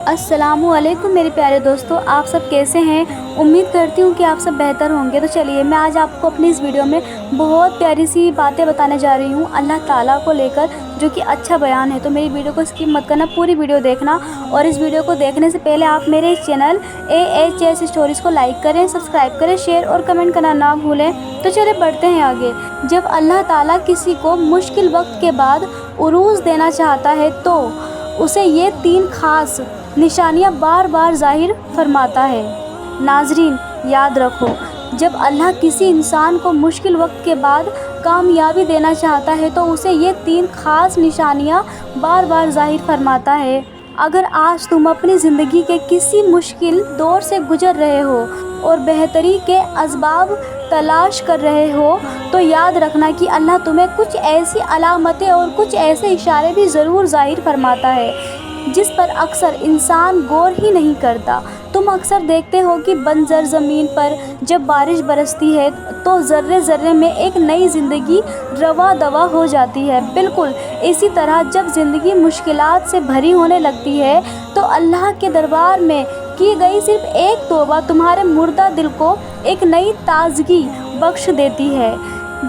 السلام علیکم میرے پیارے دوستو، آپ سب کیسے ہیں؟ امید کرتی ہوں کہ آپ سب بہتر ہوں گے۔ تو چلیے میں آج آپ کو اپنی اس ویڈیو میں بہت پیاری سی باتیں بتانے جا رہی ہوں اللہ تعالیٰ کو لے کر، جو کہ اچھا بیان ہے۔ تو میری ویڈیو کو اسکپ مت کرنا، پوری ویڈیو دیکھنا، اور اس ویڈیو کو دیکھنے سے پہلے آپ میرے اس چینل AHS اسٹوریز کو لائک کریں، سبسکرائب کریں، شیئر اور کمنٹ کرنا نہ بھولیں۔ تو چلے بڑھتے ہیں آگے۔ جب اللہ تعالیٰ کسی کو مشکل وقت کے بعد عروج دینا چاہتا ہے تو اسے یہ 3 خاص نشانیاں بار بار ظاہر فرماتا ہے۔ ناظرین یاد رکھو، جب اللہ کسی انسان کو مشکل وقت کے بعد کامیابی دینا چاہتا ہے تو اسے یہ 3 خاص نشانیاں بار بار ظاہر فرماتا ہے۔ اگر آج تم اپنی زندگی کے کسی مشکل دور سے گزر رہے ہو اور بہتری کے اسباب تلاش کر رہے ہو تو یاد رکھنا کہ اللہ تمہیں کچھ ایسی علامتیں اور کچھ ایسے اشارے بھی ضرور ظاہر فرماتا ہے جس پر اکثر انسان غور ہی نہیں کرتا۔ تم اکثر دیکھتے ہو کہ بنجر زمین پر جب بارش برستی ہے تو ذرے ذرے میں ایک نئی زندگی رواں دواں ہو جاتی ہے۔ بالکل اسی طرح جب زندگی مشکلات سے بھری ہونے لگتی ہے تو اللہ کے دربار میں کی گئی صرف ایک توبہ تمہارے مردہ دل کو ایک نئی تازگی بخش دیتی ہے۔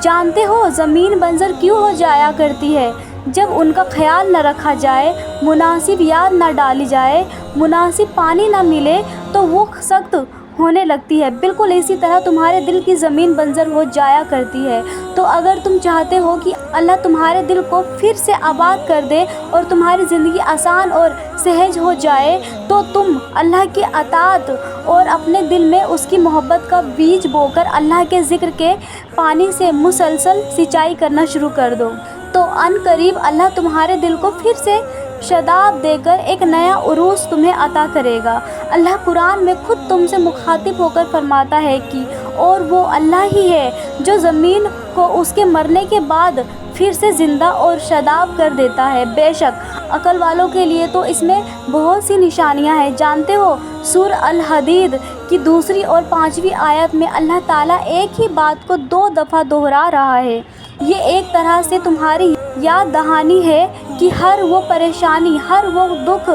جانتے ہو زمین بنجر کیوں ہو جایا کرتی ہے؟ جب ان کا خیال نہ رکھا جائے، مناسب یاد نہ ڈالی جائے، مناسب پانی نہ ملے تو وہ سخت ہونے لگتی ہے۔ بالکل اسی طرح تمہارے دل کی زمین بنجر ہو جایا کرتی ہے۔ تو اگر تم چاہتے ہو کہ اللہ تمہارے دل کو پھر سے آباد کر دے اور تمہاری زندگی آسان اور سہج ہو جائے تو تم اللہ کی اطاعت اور اپنے دل میں اس کی محبت کا بیج بو کر اللہ کے ذکر کے پانی سے مسلسل سینچائی کرنا شروع کر دو۔ تو ان قریب اللہ تمہارے دل کو پھر سے شاداب دے کر ایک نیا عروج تمہیں عطا کرے گا۔ اللہ قرآن میں خود تم سے مخاطب ہو کر فرماتا ہے کہ اور وہ اللہ ہی ہے جو زمین کو اس کے مرنے کے بعد پھر سے زندہ اور شاداب کر دیتا ہے۔ بے شک عقل والوں کے لیے تو اس میں بہت سی نشانیاں ہیں۔ جانتے ہو سورہ الحدید کی 2 اور 5 آیت میں اللہ تعالیٰ ایک ہی بات کو 2 دفعہ دہرا رہا ہے۔ یہ ایک طرح سے تمہاری یاد دہانی ہے کہ ہر وہ پریشانی، ہر وہ دکھ،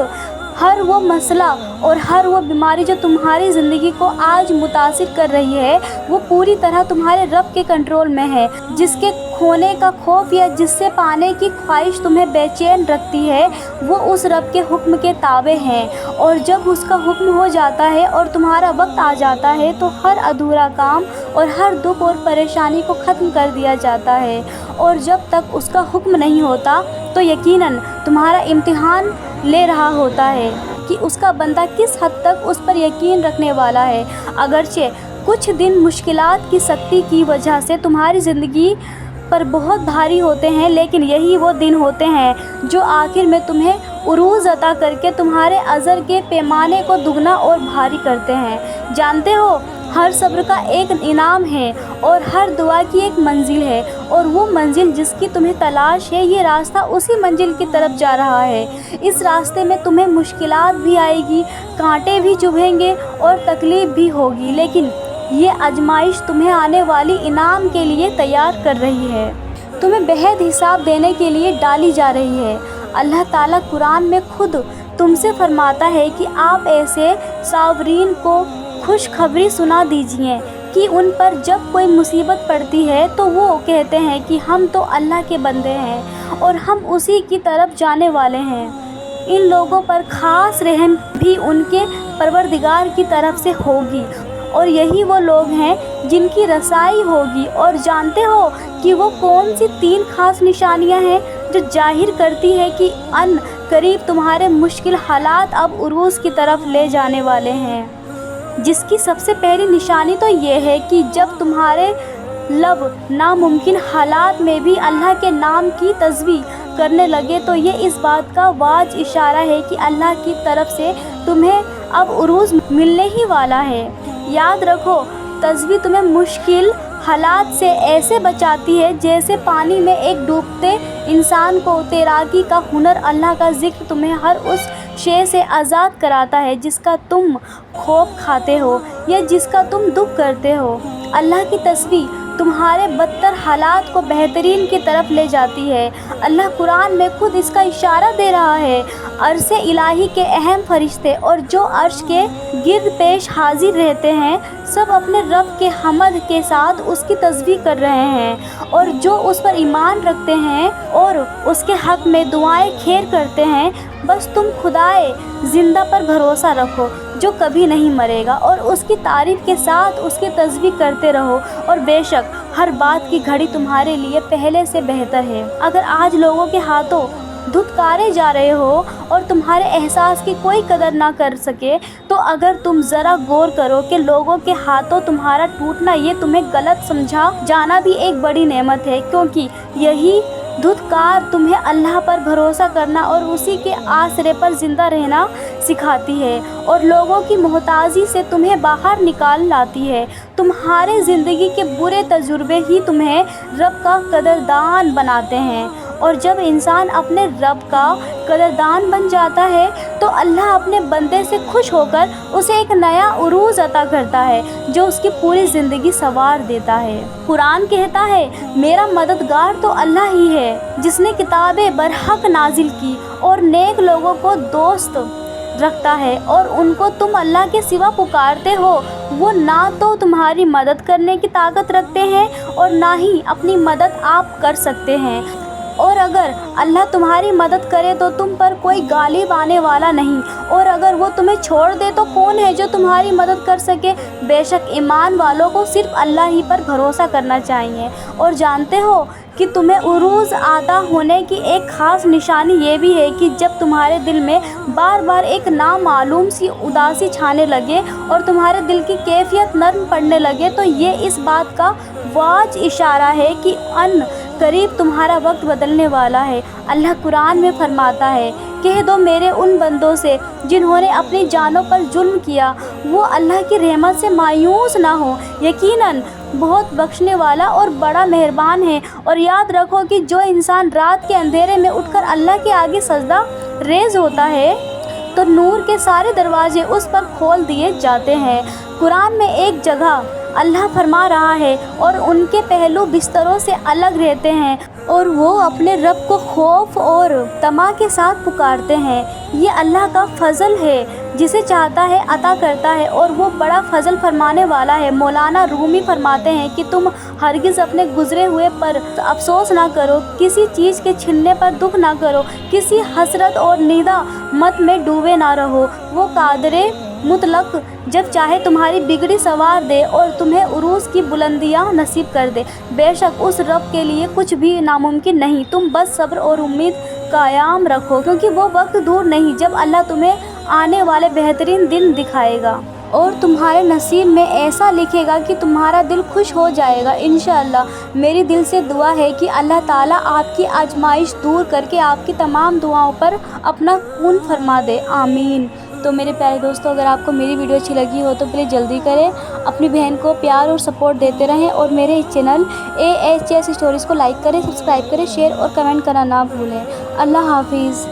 ہر وہ مسئلہ اور ہر وہ بیماری جو تمہاری زندگی کو آج متاثر کر رہی ہے وہ پوری طرح تمہارے رب کے کنٹرول میں ہے۔ جس کے کھونے کا خوف یا جس سے پانے کی خواہش تمہیں بے چین رکھتی ہے وہ اس رب کے حکم کے تابع ہیں، اور جب اس کا حکم ہو جاتا ہے اور تمہارا وقت آ جاتا ہے تو ہر ادھورا کام اور ہر دکھ اور پریشانی کو ختم کر دیا جاتا ہے، اور جب تک اس کا حکم نہیں ہوتا تو یقیناً تمہارا امتحان لے رہا ہوتا ہے کہ اس کا بندہ کس حد تک اس پر یقین رکھنے والا ہے۔ اگرچہ کچھ دن مشکلات کی سختی کی وجہ سے تمہاری زندگی پر بہت بھاری ہوتے ہیں، لیکن یہی وہ دن ہوتے ہیں جو آخر میں تمہیں عروج عطا کر کے تمہارے اجر کے پیمانے کو دگنا اور بھاری کرتے ہیں۔ جانتے ہو ہر صبر کا ایک انعام ہے اور ہر دعا کی ایک منزل ہے، اور وہ منزل جس کی تمہیں تلاش ہے یہ راستہ اسی منزل کی طرف جا رہا ہے۔ اس راستے میں تمہیں مشکلات بھی آئے گی، کانٹے بھی چبھیں گے اور تکلیف بھی ہوگی، لیکن یہ آزمائش تمہیں آنے والی انعام کے لیے تیار کر رہی ہے، تمہیں بہت حساب دینے کے لیے ڈالی جا رہی ہے۔ اللہ تعالیٰ قرآن میں خود تم سے فرماتا ہے کہ آپ ایسے صابرین کو خوشخبری سنا دیجئے کہ ان پر جب کوئی مصیبت پڑتی ہے تو وہ کہتے ہیں کہ ہم تو اللہ کے بندے ہیں اور ہم اسی کی طرف جانے والے ہیں۔ ان لوگوں پر خاص رحم بھی ان کے پروردگار کی طرف سے ہوگی، اور یہی وہ لوگ ہیں جن کی رسائی ہوگی۔ اور جانتے ہو کہ وہ کون سی 3 خاص نشانیاں ہیں جو ظاہر کرتی ہے کہ ان قریب تمہارے مشکل حالات اب عروج کی طرف لے جانے والے ہیں؟ جس کی سب سے پہلی نشانی تو یہ ہے کہ جب تمہارے لب ناممکن حالات میں بھی اللہ کے نام کی تسبیح کرنے لگے تو یہ اس بات کا واضح اشارہ ہے کہ اللہ کی طرف سے تمہیں اب عروج ملنے ہی والا ہے۔ یاد رکھو تسبیح تمہیں مشکل حالات سے ایسے بچاتی ہے جیسے پانی میں ایک ڈوبتے انسان کو تیراکی کا ہنر۔ اللہ کا ذکر تمہیں ہر اس شے سے آزاد کراتا ہے جس کا تم خوف کھاتے ہو یا جس کا تم دکھ کرتے ہو۔ اللہ کی تسبیح تمہارے بدتر حالات کو بہترین کی طرف لے جاتی ہے۔ اللہ قرآن میں خود اس کا اشارہ دے رہا ہے۔ عرش الہی کے اہم فرشتے اور جو عرش کے گرد پیش حاضر رہتے ہیں سب اپنے رب کے حمد کے ساتھ اس کی تسبیح کر رہے ہیں، اور جو اس پر ایمان رکھتے ہیں اور اس کے حق میں دعائیں خیر کرتے ہیں، بس تم خدائے زندہ پر بھروسہ رکھو جو کبھی نہیں مرے گا، اور اس کی تعریف کے ساتھ اس کی تسبیح کرتے رہو، اور بے شک ہر بات کی گھڑی تمہارے لیے پہلے سے بہتر ہے۔ اگر آج لوگوں کے ہاتھوں دھتکارے جا رہے ہو اور تمہارے احساس کی کوئی قدر نہ کر سکے، تو اگر تم ذرا غور کرو کہ لوگوں کے ہاتھوں تمہارا ٹوٹنا یہ تمہیں غلط سمجھا جانا بھی ایک بڑی نعمت ہے، کیونکہ یہی دھتکار تمہیں اللہ پر بھروسہ کرنا اور اسی کے آسرے پر زندہ رہنا سکھاتی ہے، اور لوگوں کی محتاجی سے تمہیں باہر نکال لاتی ہے۔ تمہارے زندگی کے برے تجربے ہی تمہیں رب کا قدردان بناتے ہیں، اور جب انسان اپنے رب کا قدردان بن جاتا ہے تو اللہ اپنے بندے سے خوش ہو کر اسے ایک نیا عروج عطا کرتا ہے جو اس کی پوری زندگی سنوار دیتا ہے۔ قرآن کہتا ہے، میرا مددگار تو اللہ ہی ہے جس نے کتابیں برحق نازل کی اور نیک لوگوں کو دوست رکھتا ہے، اور ان کو تم اللہ کے سوا پکارتے ہو، وہ نہ تو تمہاری مدد کرنے کی طاقت رکھتے ہیں اور نہ ہی اپنی مدد آپ کر سکتے ہیں، اور اگر اللہ تمہاری مدد کرے تو تم پر کوئی غالب آنے والا نہیں، اور اگر وہ تمہیں چھوڑ دے تو کون ہے جو تمہاری مدد کر سکے؟ بے شک ایمان والوں کو صرف اللہ ہی پر بھروسہ کرنا چاہیے۔ اور جانتے ہو کہ تمہیں عروج عطا ہونے کی ایک خاص نشانی یہ بھی ہے کہ جب تمہارے دل میں بار بار ایک نامعلوم سی اداسی چھانے لگے اور تمہارے دل کی کیفیت نرم پڑنے لگے، تو یہ اس بات کا واضح اشارہ ہے کہ ان قریب تمہارا وقت بدلنے والا ہے۔ اللہ قرآن میں فرماتا ہے، کہہ دو میرے ان بندوں سے جنہوں نے اپنی جانوں پر ظلم کیا، وہ اللہ کی رحمت سے مایوس نہ ہوں، یقیناً بہت بخشنے والا اور بڑا مہربان ہے۔ اور یاد رکھو کہ جو انسان رات کے اندھیرے میں اٹھ کر اللہ کے آگے سجدہ ریز ہوتا ہے تو نور کے سارے دروازے اس پر کھول دیے جاتے ہیں۔ قرآن میں ایک جگہ اللہ فرما رہا ہے، اور ان کے پہلو بستروں سے الگ رہتے ہیں اور وہ اپنے رب کو خوف اور طمع کے ساتھ پکارتے ہیں۔ یہ اللہ کا فضل ہے، جسے چاہتا ہے عطا کرتا ہے، اور وہ بڑا فضل فرمانے والا ہے۔ مولانا رومی فرماتے ہیں کہ تم ہرگز اپنے گزرے ہوئے پر افسوس نہ کرو، کسی چیز کے چھننے پر دکھ نہ کرو، کسی حسرت اور ندامت میں ڈوبے نہ رہو۔ وہ قادر مطلق جب چاہے تمہاری بگڑی سنوار دے اور تمہیں عروج کی بلندیاں نصیب کر دے۔ بے شک اس رب کے لیے کچھ بھی ناممکن نہیں۔ تم بس صبر اور امید قائم رکھو، کیونکہ وہ وقت دور نہیں جب اللہ تمہیں آنے والے بہترین دن دکھائے گا اور تمہارے نصیب میں ایسا لکھے گا کہ تمہارا دل خوش ہو جائے گا انشاءاللہ۔ میری دل سے دعا ہے کہ اللہ تعالیٰ آپ کی آزمائش دور کر کے آپ کی تمام دعاؤں پر اپنا کون فرما دے، آمین۔ تو میرے پیارے دوستوں، اگر آپ کو میری ویڈیو اچھی لگی ہو تو پلیز جلدی کریں، اپنی بہن کو پیار اور سپورٹ دیتے رہیں، اور میرے چینل AHS اسٹوریز کو لائک کریں، سبسکرائب کریں، شیئر اور کمنٹ کرنا نہ بھولیں۔ اللہ حافظ۔